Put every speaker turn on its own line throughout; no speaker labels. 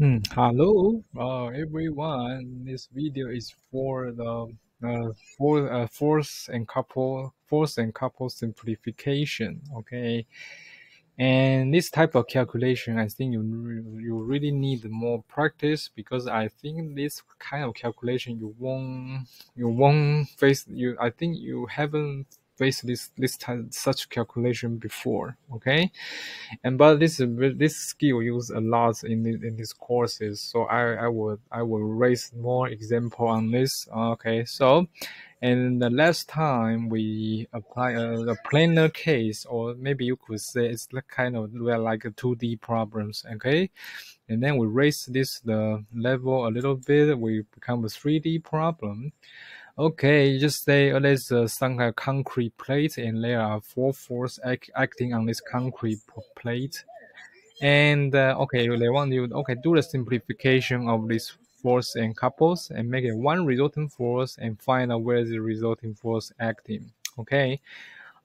Hello, everyone. This video is for the force and couple simplification. Okay, and this type of calculation, I think you really need more practice because I think this kind of calculation you won't face you. I think you haven't faced this type such calculation before. Okay, and but this skill used a lot in these courses, so I will raise more example on this. Okay, so and the last time we apply a planar case, or maybe you could say it's like kind of like a 2D problems. Okay, and then we raise this the level a little bit, we become a 3D problem. Okay, just say there's some kind of concrete plate, and there are four forces acting on this concrete plate. And okay, they want you okay do the simplification of this force and couples and make it one resultant force and find out where the resulting force acting. Okay.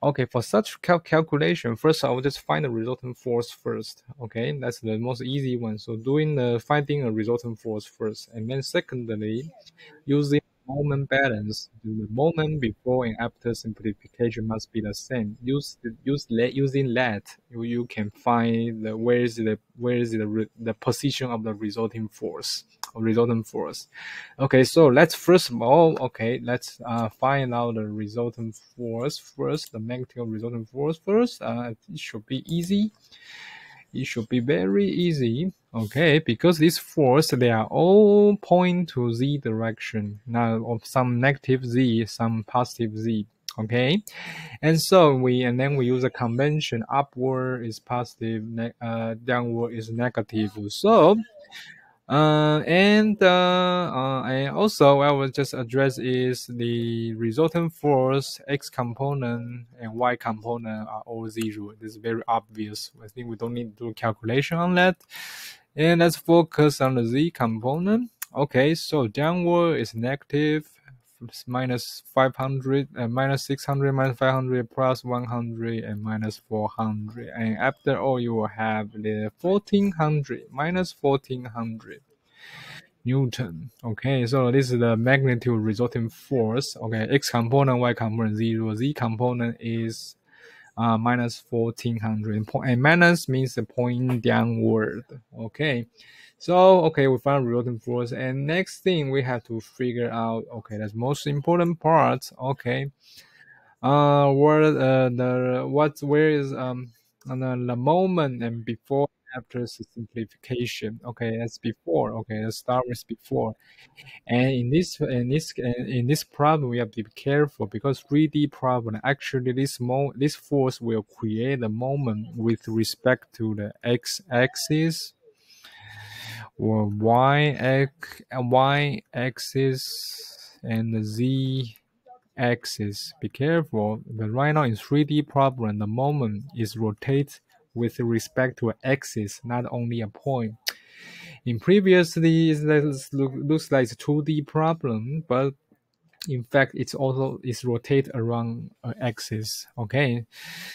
Okay, for such calculation, first I will just find the resultant force first. Okay, that's the most easy one. So doing the finding a resultant force first, and then secondly, using moment balance. The moment before and after simplification must be the same. Using that, you can find the position of the resulting force or resultant force. Okay, so let's first of all, okay, let's find out the resultant force first, the negative resultant force first. It should be easy. It should be very easy. Okay, because these force, they are all point to z direction. Now, of some negative z, some positive z. Okay, and then we use a convention. Upward is positive, downward is negative. So and also I will just address is the resultant force x component and y component are all zero. This is very obvious. I think we don't need to do calculation on that. And let's focus on the z component. Okay, so downward is negative minus 500 minus 600 minus 500 plus 100 and minus 400, and after all you will have the 1400 minus 1400 Newton. Okay, so this is the magnitude resulting force. Okay, x component, y component 0, z component is minus 1400, and minus means the point downward. Okay, so okay, we found resulting force, and next thing we have to figure out, okay, that's most important part. Okay, where is the moment and before after simplification. Okay, that's before. Okay, let's start with before. And in this problem, we have to be careful because 3D problem, actually this force will create a moment with respect to the x-axis or y-axis and the z-axis. Be careful, but right now in 3D problem, the moment is rotate with respect to an axis, not only a point. In previously, it looks like it's a 2D problem, but in fact, it's rotate around an axis. Okay,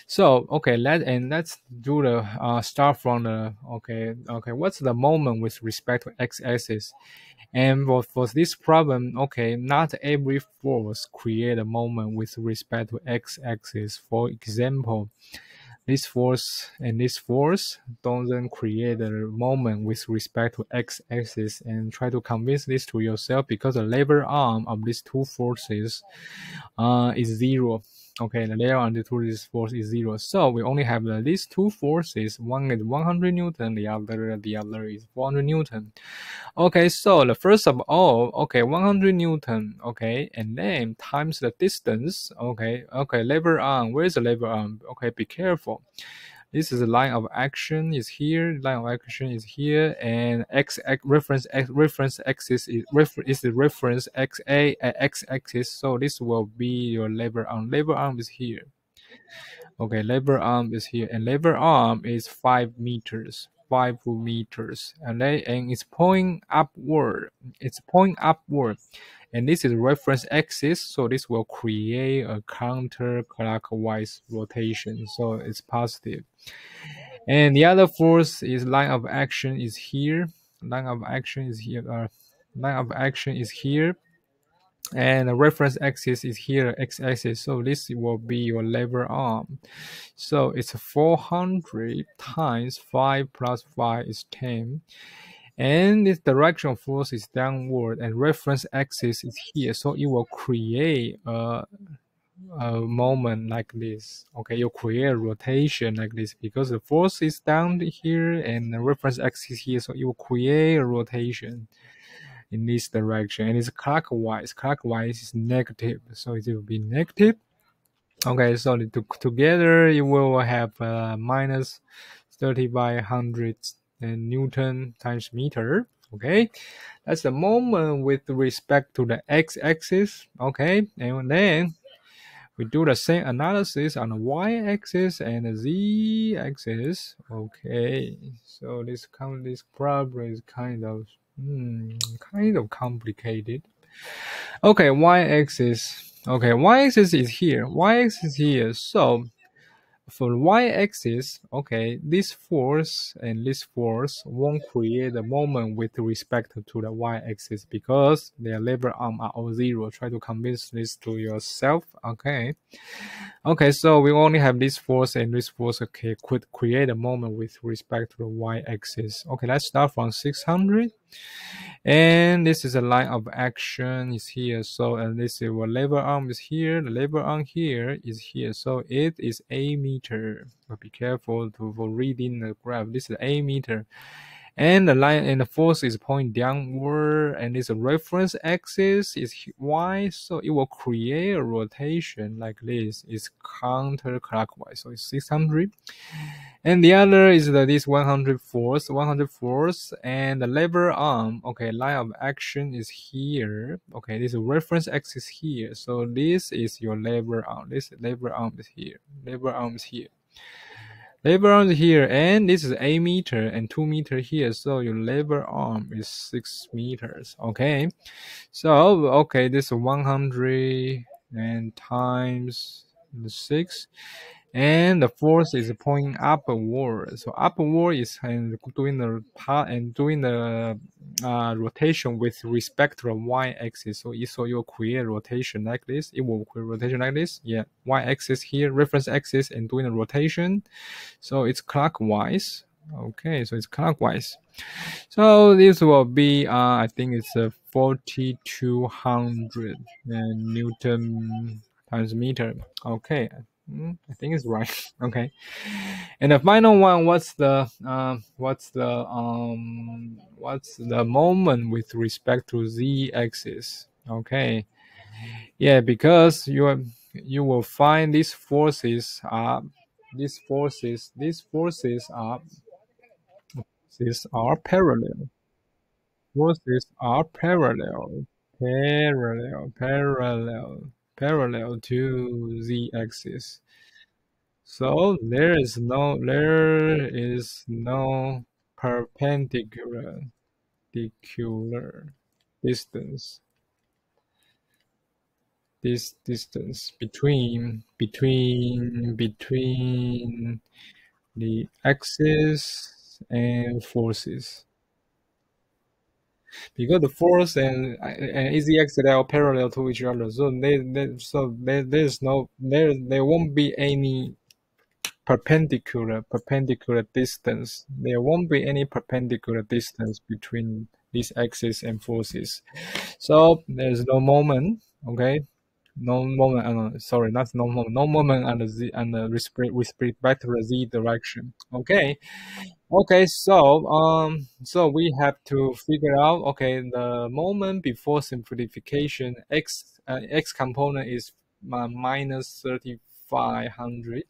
so okay, let's do the start from the okay. What's the moment with respect to x-axis? And for this problem, okay, not every force create a moment with respect to x-axis. For example, this force and this force doesn't create a moment with respect to x-axis, and try to convince this to yourself because the lever arm of these two forces is zero. Okay, the lever arm to this force is zero. So we only have these two forces. One is 100 Newton, the other is 400 Newton. Okay, so the first of all, okay, 100 Newton, okay, and then times the distance, okay, lever arm, where is the lever arm? Okay, be careful. This is the line of action is here, line of action is here, and reference axis is the reference x axis, so this will be your lever arm. Lever arm is here. Okay, lever arm is here, and lever arm is 5 meters. 5 meters, and it's pointing upward. It's pointing upward, and this is reference axis, so this will create a counterclockwise rotation, so it's positive. And the other force is line of action is here. line of action is here. Line of action is here, and the reference axis is here, x-axis. So this will be your lever arm. So it's 400 times 5 plus 5 is 10. And this direction of force is downward, and reference axis is here. So it will create a moment like this. Okay, you create a rotation like this because the force is down here and the reference axis here. So it will create a rotation in this direction, and it's clockwise. Clockwise is negative, so it will be negative. Okay, so together it will have minus 30 by 100 Newton times meter. Okay, that's the moment with respect to the x-axis. Okay, and then we do the same analysis on the y-axis and the z-axis. Okay, so this problem is kind of complicated. Okay, y-axis. Okay, y-axis is here. Y-axis here. So for the y-axis, okay, this force and this force won't create a moment with respect to the y-axis because their lever arm are all zero. Try to convince this to yourself. Okay. Okay, so we only have this force and this force, okay, could create a moment with respect to the y-axis. Okay, let's start from 600. And this is a line of action is here. So, and this is what lever arm is here. The lever arm here is here. So it is a meter. But be careful for reading the graph. This is a meter. And the line and the force is pointing downward, and this reference axis is y, so it will create a rotation like this. It's counterclockwise, so it's 600. And the other is this 100 force, and the lever arm. Okay, line of action is here. Okay, this reference axis here. So this is your lever arm. This lever arm is here. Lever arm is here. Lever arm here, and this is a meter and 2 meter here. So your lever arm is 6 meters. Okay, so okay, this is 100 and times 6. And the force is pointing upward. So upward is doing the part and doing the rotation with respect to the y-axis. So you will create rotation like this. It will create rotation like this. Yeah, y-axis here, reference axis, and doing the rotation. So it's clockwise. Okay, so it's clockwise. So this will be, I think it's a 4,200 Newton times meter. Okay. I think it's right. Okay, and the final one, what's the moment with respect to z-axis? Okay, yeah, because you will find these forces are parallel. Forces are parallel to z-axis. So there is no perpendicular distance. This distance between the axis and forces, because the force and z-axis are parallel to each other. So there won't be any perpendicular distance. There won't be any perpendicular distance between this axis and forces. So there's no moment. Okay, no moment. Sorry, not no moment. No moment on the z respect to the z direction. Okay. Okay, so we have to figure out, okay, the moment before simplification, x component is minus 3,500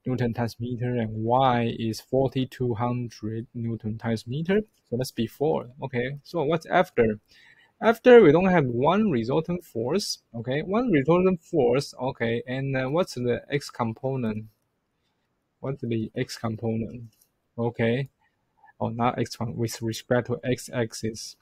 Newton times meter, and y is 4,200 Newton times meter. So that's before. Okay, so what's after? After, we don't have one resultant force. Okay, one resultant force. Okay, and what's the x component? What's the x component? Okay, or not x with respect to x-axis,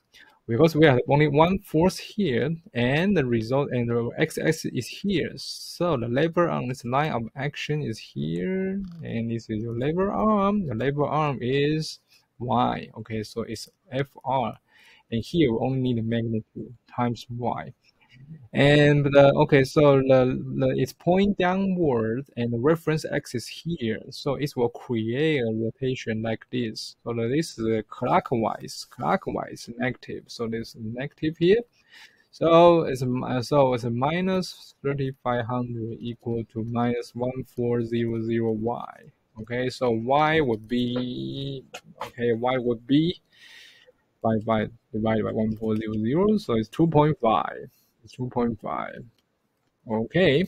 because we have only one force here, and the result and the x-axis is here. So the lever arm, this line of action is here, and this is your lever arm. The lever arm is y. Okay, so it's FR, and here we only need the magnitude times y. And okay, so it's point downward, and the reference axis here, so it will create a rotation like this. So this is clockwise negative. So this negative here. So it's a minus 3500 equal to minus 1400y. Okay, so y would be by divided by 1400, so it's 2.5. It's 2.5. Okay.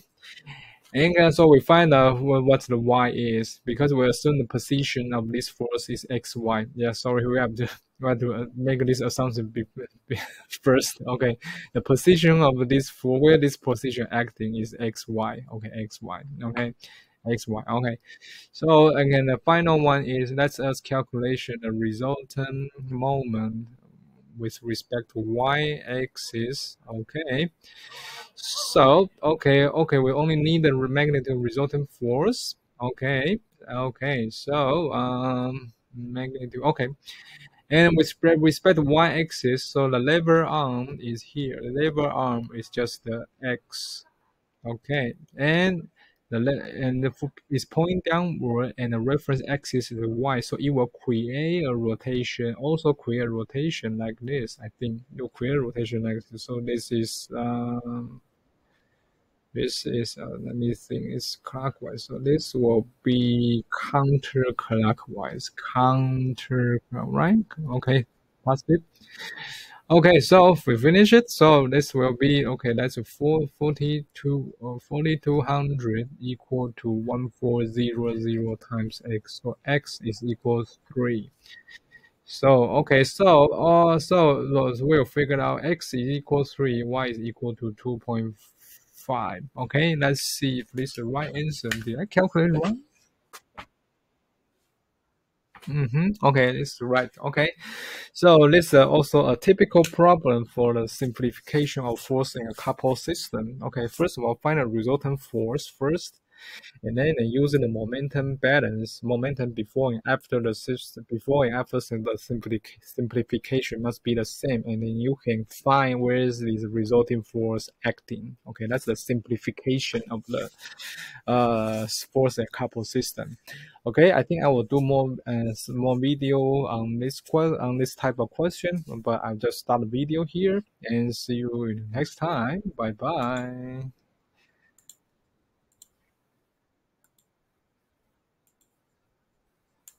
And so we find out what the y is, because we assume the position of this force is xy. Yeah, sorry, we have to make this assumption first. Okay, the position of this force, where this position acting is xy. Okay, xy. Okay, xy. Okay. So again, the final one is, let us calculate the resultant moment with respect to y-axis. Okay. So, we only need the magnitude resultant force. Okay, so, magnitude, okay. And with respect to y-axis, so the lever arm is here. The lever arm is just the x. Okay, and the foot is pointing downward, and the reference axis is the y. So it will create a rotation. Also create a rotation like this. I think it will create a rotation like this. So this is let me think, it's clockwise. So this will be counterclockwise. Right? Okay, positive. Okay, so if we finish it, so this will be, okay, that's a 4200 equal to 1400 times x. So x is equals 3. So, okay, so we'll figure out x is equal 3, y is equal to 2.5. Okay, let's see if this is the right answer. Did I calculate it right? Okay, this is right. Okay, so this is also a typical problem for the simplification of force in a coupled system. Okay, first of all, find a resultant force first, and then using the momentum balance, momentum before and after the system, the simplification must be the same, and then you can find where is this resulting force acting. Okay, that's the simplification of the force and couple system. Okay, I think I will do more video on this type of question, but I'll just start the video here and see you next time. Bye bye.